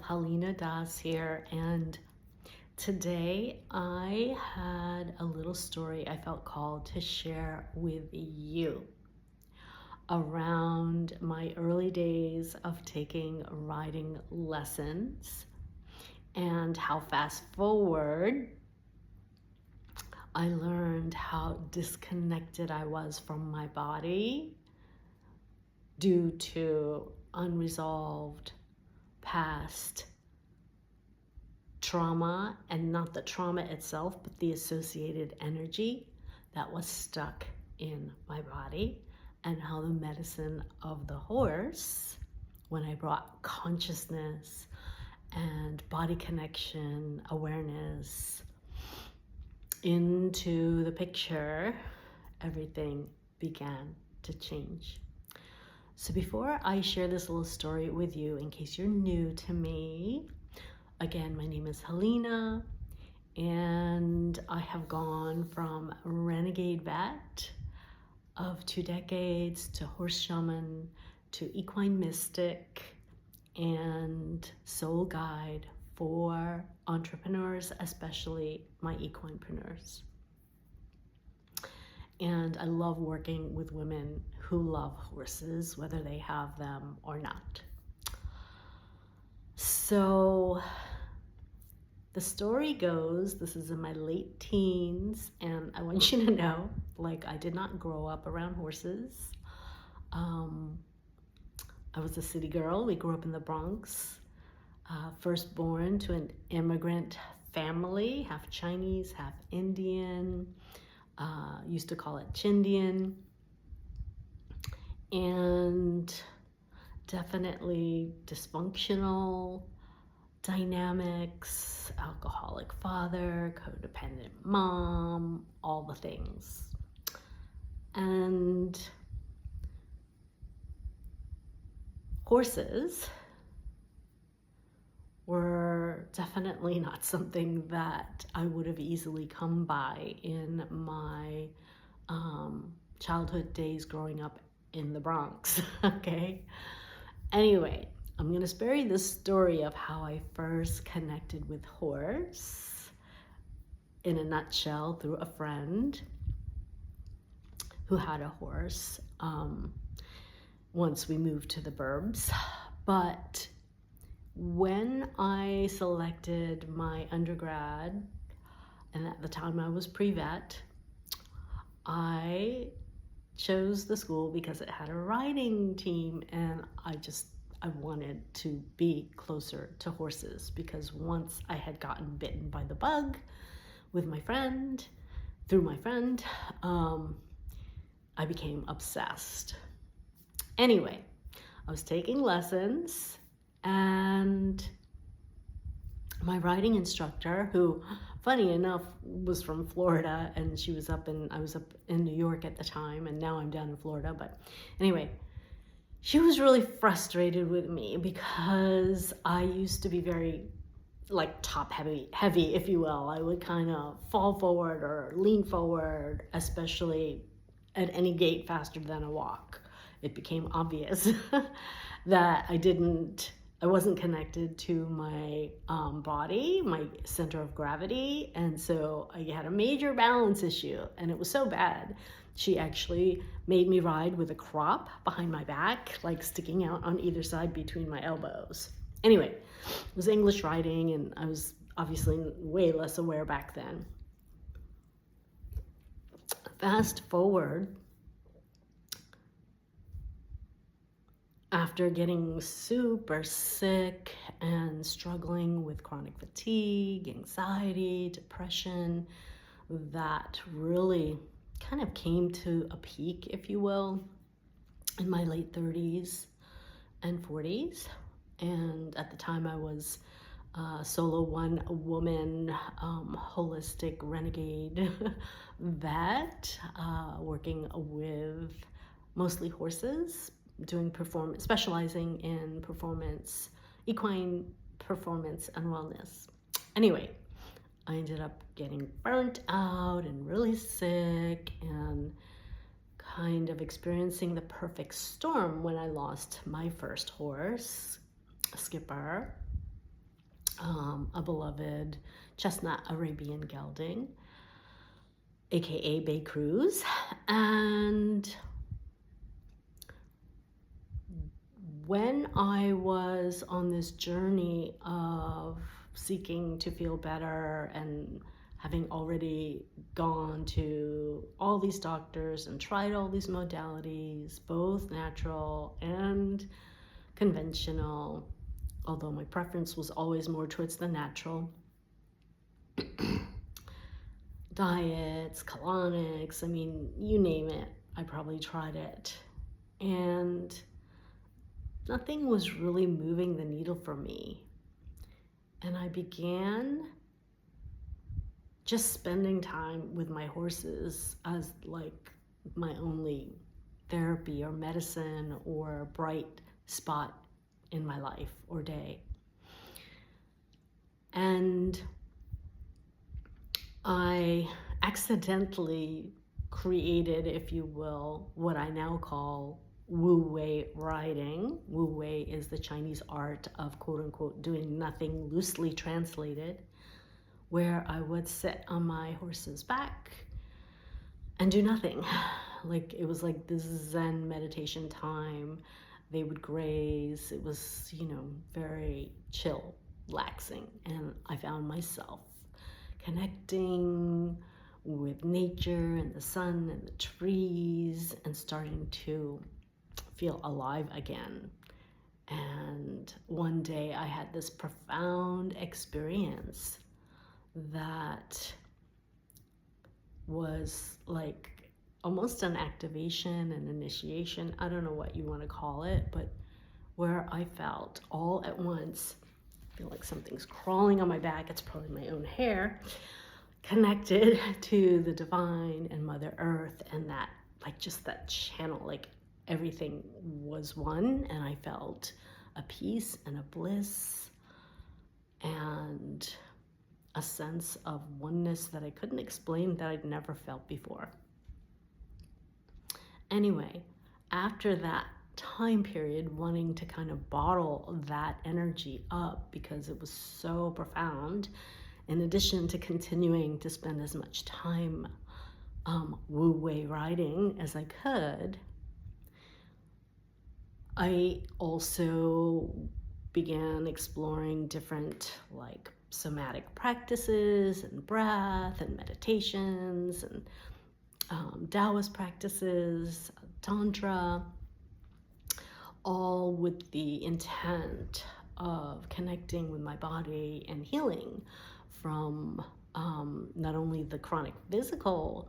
Helena Das here, and today I had a little story I felt called to share with you around my early days of taking riding lessons and how fast forward I learned how disconnected I was from my body due to unresolved past trauma, and not the trauma itself, but the associated energy that was stuck in my body, and how the medicine of the horse, when I brought consciousness and body connection awareness into the picture, everything began to change. So before I share this little story with you, in case you're new to me, again, my name is Helena, and I have gone from renegade vet of 2 decades to horse shaman to equine mystic and soul guide for entrepreneurs, especially my equinepreneurs. And I love working with women who love horses, whether they have them or not. So the story goes, this is in my late teens, and I want you to know, like, I did not grow up around horses. I was a city girl. We grew up in the Bronx, first born to an immigrant family, half Chinese, half Indian. Used to call it Chindian, and definitely dysfunctional dynamics, alcoholic father, codependent mom, all the things. And horses were definitely not something that I would have easily come by in my childhood days growing up in the Bronx, okay? Anyway, I'm gonna spare you the story of how I first connected with horse in a nutshell through a friend who had a horse once we moved to the burbs. But when I selected my undergrad, and at the time I was pre-vet, I chose the school because it had a riding team, and I wanted to be closer to horses, because once I had gotten bitten by the bug with my friend, through my friend, I became obsessed. Anyway, I was taking lessons, and my riding instructor, who, funny enough, was from Florida, and I was up in New York at the time, and now I'm down in Florida, but anyway, she was really frustrated with me because I used to be very, like, top heavy, if you will. I would kind of fall forward or lean forward, especially at any gait faster than a walk. It became obvious that I wasn't connected to my body, my center of gravity, and so I had a major balance issue, and it was so bad. She actually made me ride with a crop behind my back, like sticking out on either side between my elbows. Anyway, it was English riding, and I was obviously way less aware back then. Fast forward, after getting super sick and struggling with chronic fatigue, anxiety, depression, that really kind of came to a peak, if you will, in my late 30s and 40s. And at the time I was solo one-woman holistic renegade vet, working with mostly horses, specializing in performance, equine performance and wellness. Anyway, I ended up getting burnt out and really sick, and kind of experiencing the perfect storm when I lost my first horse, Skipper, a beloved chestnut Arabian gelding, aka Bay Cruz. And when I was on this journey of seeking to feel better and having already gone to all these doctors and tried all these modalities, both natural and conventional, although my preference was always more towards the natural, diets, colonics, I mean, you name it, I probably tried it. And nothing was really moving the needle for me. And I began just spending time with my horses as like my only therapy or medicine or bright spot in my life or day. And I accidentally created, if you will, what I now call Wu Wei riding. Wu Wei is the Chinese art of quote unquote doing nothing, loosely translated, where I would sit on my horse's back and do nothing. Like it was like this Zen meditation time. They would graze. It was, very chill, relaxing. And I found myself connecting with nature and the sun and the trees and starting to feel alive again. And one day I had this profound experience that was like almost an activation, an initiation, I don't know what you want to call it, but where I felt all at once, I feel like something's crawling on my back, it's probably my own hair, connected to the divine and Mother Earth, and that, like just that channel, like everything was one, and I felt a peace and a bliss and a sense of oneness that I couldn't explain, that I'd never felt before. Anyway, after that time period, wanting to kind of bottle that energy up because it was so profound, in addition to continuing to spend as much time Wu Wei riding as I could, I also began exploring different like somatic practices and breath and meditations and Taoist practices, Tantra, all with the intent of connecting with my body and healing from not only the chronic physical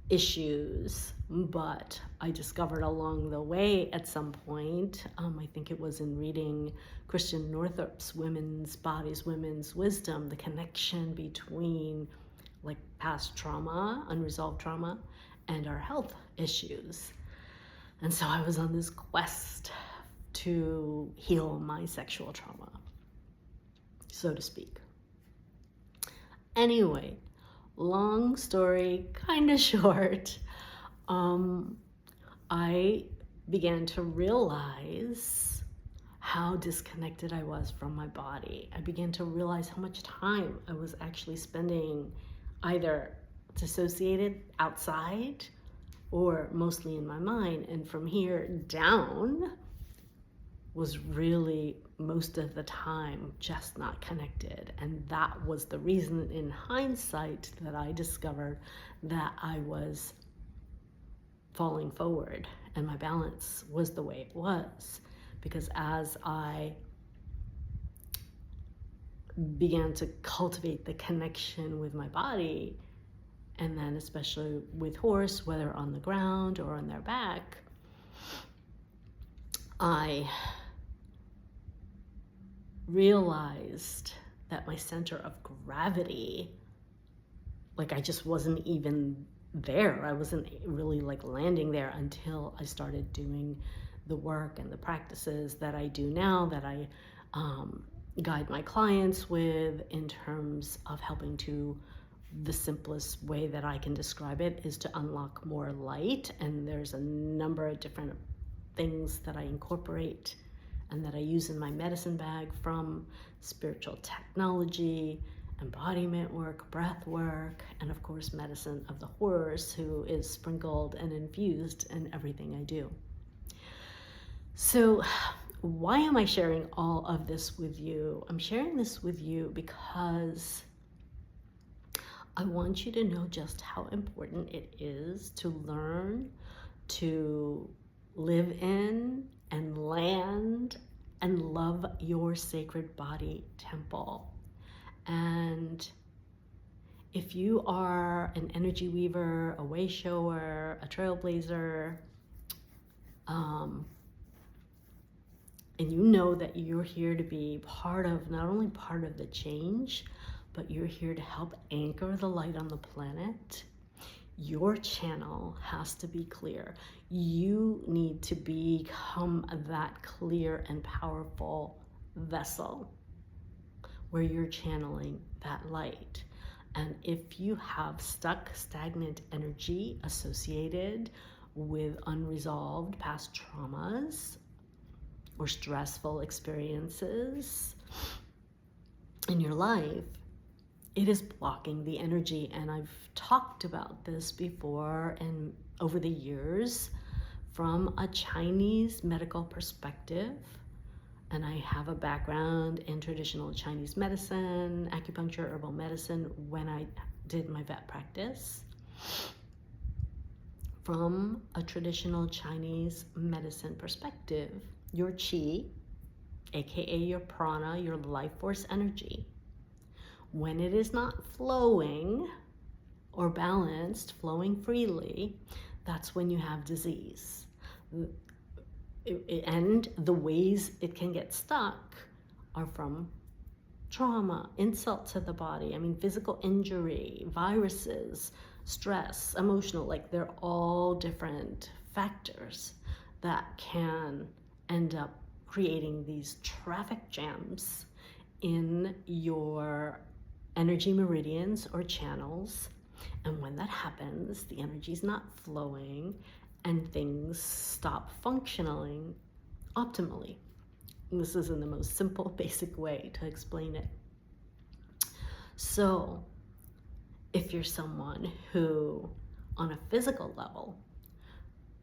issues, but I discovered along the way at some point, I think it was in reading Christian Northrup's Women's Bodies, Women's Wisdom, the connection between like past trauma, unresolved trauma, and our health issues. And so I was on this quest to heal my sexual trauma, so to speak. Anyway, long story, kind of short, I began to realize how disconnected I was from my body. I began to realize how much time I was actually spending either dissociated outside or mostly in my mind. And from here down was really most of the time just not connected. And that was the reason in hindsight that I discovered that I was falling forward and my balance was the way it was. Because as I began to cultivate the connection with my body, and then especially with horse, whether on the ground or on their back, I realized that my center of gravity, like I just wasn't even there. I wasn't really like landing there until I started doing the work and the practices that I do now, that I guide my clients with in terms of helping to, the simplest way that I can describe it is to unlock more light. And there's a number of different things that I incorporate and that I use in my medicine bag, from spiritual technology, embodiment work, breath work, and of course medicine of the horse, who is sprinkled and infused in everything I do. So why am I sharing all of this with you? I'm sharing this with you because I want you to know just how important it is to learn to live in and land and love your sacred body temple. And if you are an energy weaver, a way shower, a trailblazer, and you know that you're here to be part of, not only part of the change, but you're here to help anchor the light on the planet, your channel has to be clear. You need to become that clear and powerful vessel where you're channeling that light. And if you have stuck, stagnant energy associated with unresolved past traumas or stressful experiences in your life, it is blocking the energy. And I've talked about this before and over the years from a Chinese medical perspective. And I have a background in traditional Chinese medicine, acupuncture, herbal medicine when I did my vet practice. From a traditional Chinese medicine perspective, your qi, aka your prana, your life force energy, when it is not flowing or balanced, flowing freely, that's when you have disease. And the ways it can get stuck are from trauma, insult to the body, physical injury, viruses, stress, emotional, they're all different factors that can end up creating these traffic jams in your energy meridians or channels. And when that happens, the energy's not flowing and things stop functioning optimally. And this is in the most simple, basic way to explain it. So if you're someone who, on a physical level,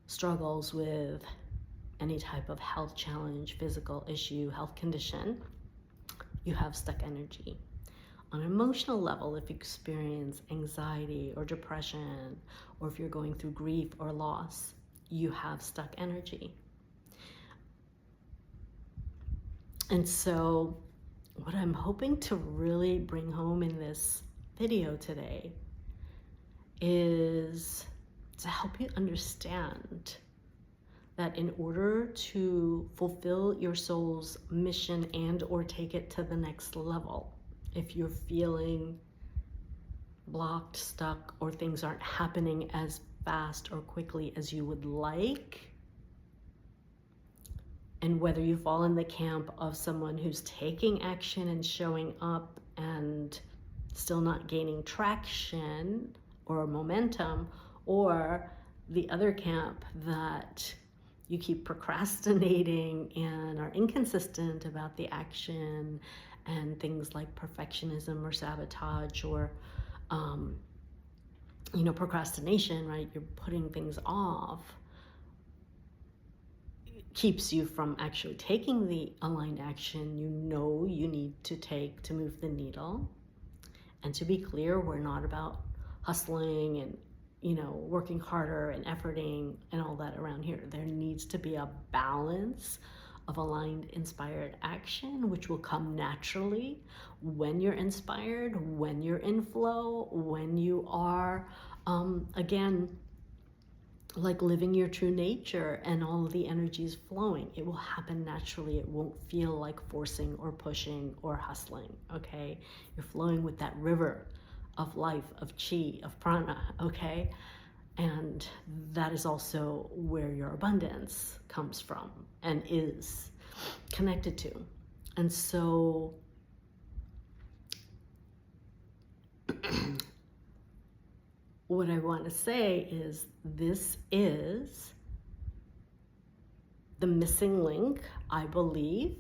struggles with any type of health challenge, physical issue, health condition, you have stuck energy. On an emotional level, if you experience anxiety or depression, or if you're going through grief or loss, you have stuck energy. And so what I'm hoping to really bring home in this video today is to help you understand that in order to fulfill your soul's mission and or take it to the next level, if you're feeling blocked, stuck, or things aren't happening as fast or quickly as you would like, and whether you fall in the camp of someone who's taking action and showing up and still not gaining traction or momentum, or the other camp that you keep procrastinating and are inconsistent about the action, and things like perfectionism or sabotage or procrastination, right? You're putting things off, keeps you from actually taking the aligned action you need to take to move the needle. And to be clear, we're not about hustling and working harder and efforting and all that around here. There needs to be a balance of aligned, inspired action, which will come naturally when you're inspired, when you're in flow, when you are, again, living your true nature and all of the energies flowing. It will happen naturally. It won't feel like forcing or pushing or hustling, okay? You're flowing with that river of life, of chi, of prana, okay? And that is also where your abundance comes from and is connected to. And so what I want to say is this is the missing link, I believe,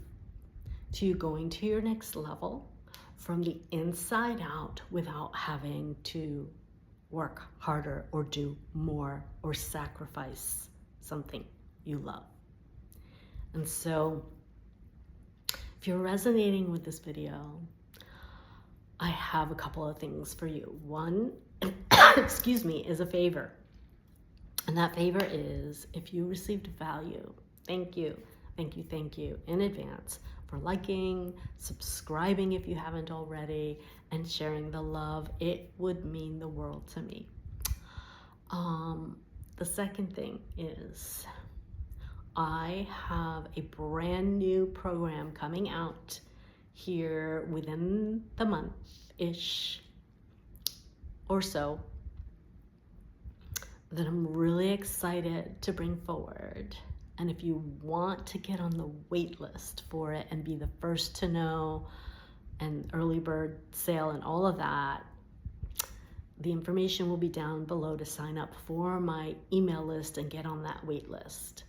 to you going to your next level from the inside out without having to work harder or do more or sacrifice something you love. And so if you're resonating with this video, I have a couple of things for you. One, excuse me, is a favor. And that favor is, if you received value, thank you in advance for liking, subscribing if you haven't already, and sharing the love. It would mean the world to me. The second thing is, I have a brand new program coming out here within the month-ish or so that I'm really excited to bring forward. And if you want to get on the wait list for it and be the first to know, and early bird sale and all of that, the information will be down below to sign up for my email list and get on that wait list.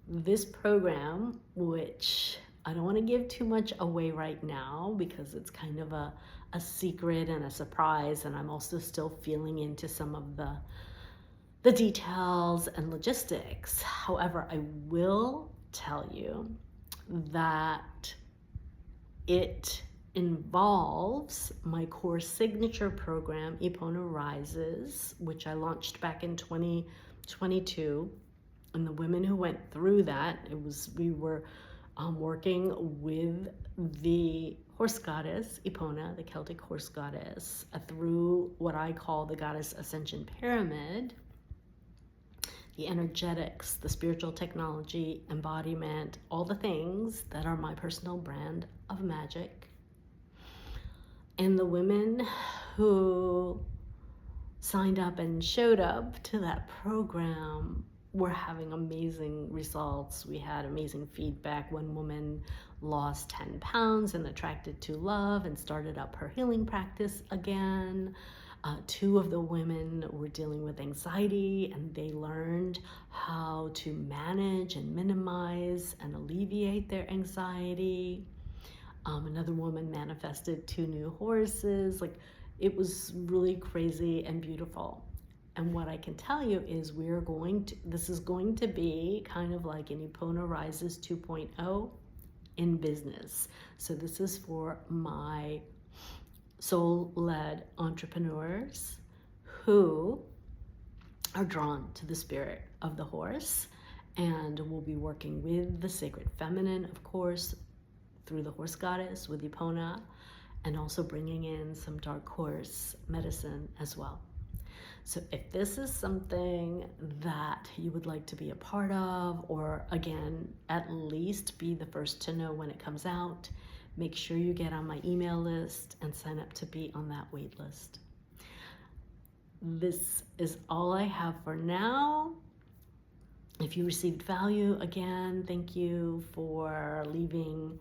This program, which I don't want to give too much away right now because it's kind of a secret and a surprise, and I'm also still feeling into some of the details and logistics. However, I will tell you that it involves my core signature program, EPONA Rises, which I launched back in 2022. And the women who went through that, we were working with the horse goddess, Epona, the Celtic horse goddess, through what I call the Goddess Ascension Pyramid, the energetics, the spiritual technology, embodiment, all the things that are my personal brand of magic. And the women who signed up and showed up to that program were having amazing results. We had amazing feedback. One woman lost 10 pounds and attracted to love and started up her healing practice again. Two of the women were dealing with anxiety, and they learned how to manage and minimize and alleviate their anxiety. Another woman manifested 2 new horses. Like, it was really crazy and beautiful. And what I can tell you is this is going to be kind of like an EPONA Rises 2.0 in business. So this is for my soul-led entrepreneurs who are drawn to the spirit of the horse, and will be working with the sacred feminine, of course, through the horse goddess with Epona, and also bringing in some dark horse medicine as well. So if this is something that you would like to be a part of, or again, at least be the first to know when it comes out, make sure you get on my email list and sign up to be on that wait list. This is all I have for now. If you received value, again, thank you for leaving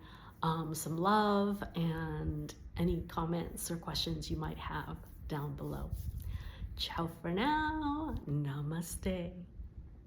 some love and any comments or questions you might have down below. Ciao for now. Namaste.